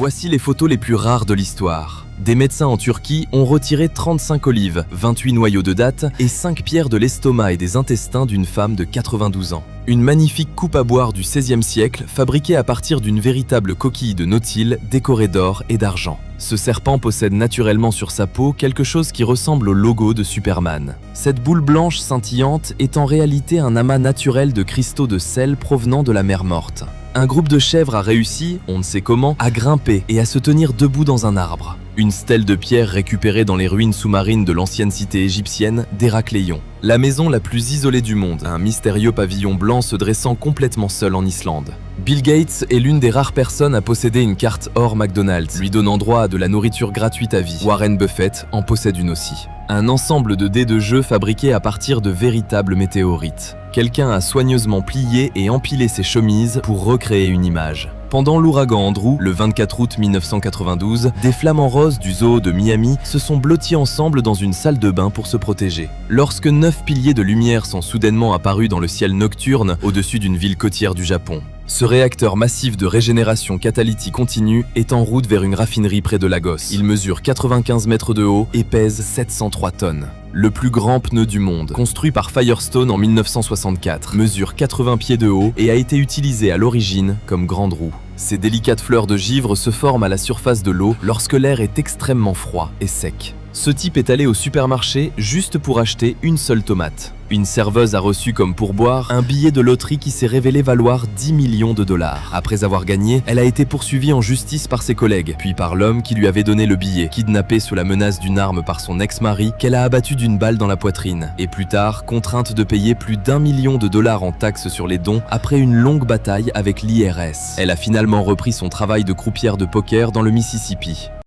Voici les photos les plus rares de l'histoire. Des médecins en Turquie ont retiré 35 olives, 28 noyaux de dattes et 5 pierres de l'estomac et des intestins d'une femme de 92 ans. Une magnifique coupe à boire du XVIe siècle, fabriquée à partir d'une véritable coquille de nautile décorée d'or et d'argent. Ce serpent possède naturellement sur sa peau quelque chose qui ressemble au logo de Superman. Cette boule blanche scintillante est en réalité un amas naturel de cristaux de sel provenant de la mer Morte. Un groupe de chèvres a réussi, on ne sait comment, à grimper et à se tenir debout dans un arbre. Une stèle de pierre récupérée dans les ruines sous-marines de l'ancienne cité égyptienne d'Héracléon. La maison la plus isolée du monde, un mystérieux pavillon blanc se dressant complètement seul en Islande. Bill Gates est l'une des rares personnes à posséder une carte or McDonald's, lui donnant droit à de la nourriture gratuite à vie. Warren Buffett en possède une aussi. Un ensemble de dés de jeu fabriqués à partir de véritables météorites. Quelqu'un a soigneusement plié et empilé ses chemises pour recréer une image. Pendant l'ouragan Andrew, le 24 août 1992, des flamants roses du zoo de Miami se sont blottis ensemble dans une salle de bain pour se protéger. Lorsque 9 piliers de lumière sont soudainement apparus dans le ciel nocturne au-dessus d'une ville côtière du Japon. Ce réacteur massif de régénération catalytique continue est en route vers une raffinerie près de Lagos. Il mesure 95 mètres de haut et pèse 703 tonnes. Le plus grand pneu du monde, construit par Firestone en 1964, mesure 80 pieds de haut et a été utilisé à l'origine comme grande roue. Ces délicates fleurs de givre se forment à la surface de l'eau lorsque l'air est extrêmement froid et sec. Ce type est allé au supermarché juste pour acheter une seule tomate. Une serveuse a reçu comme pourboire un billet de loterie qui s'est révélé valoir 10 millions de dollars. Après avoir gagné, elle a été poursuivie en justice par ses collègues, puis par l'homme qui lui avait donné le billet, kidnappée sous la menace d'une arme par son ex-mari qu'elle a abattu d'une balle dans la poitrine, et plus tard contrainte de payer plus d'1 million de dollars en taxes sur les dons après une longue bataille avec l'IRS. Elle a finalement repris son travail de croupière de poker dans le Mississippi.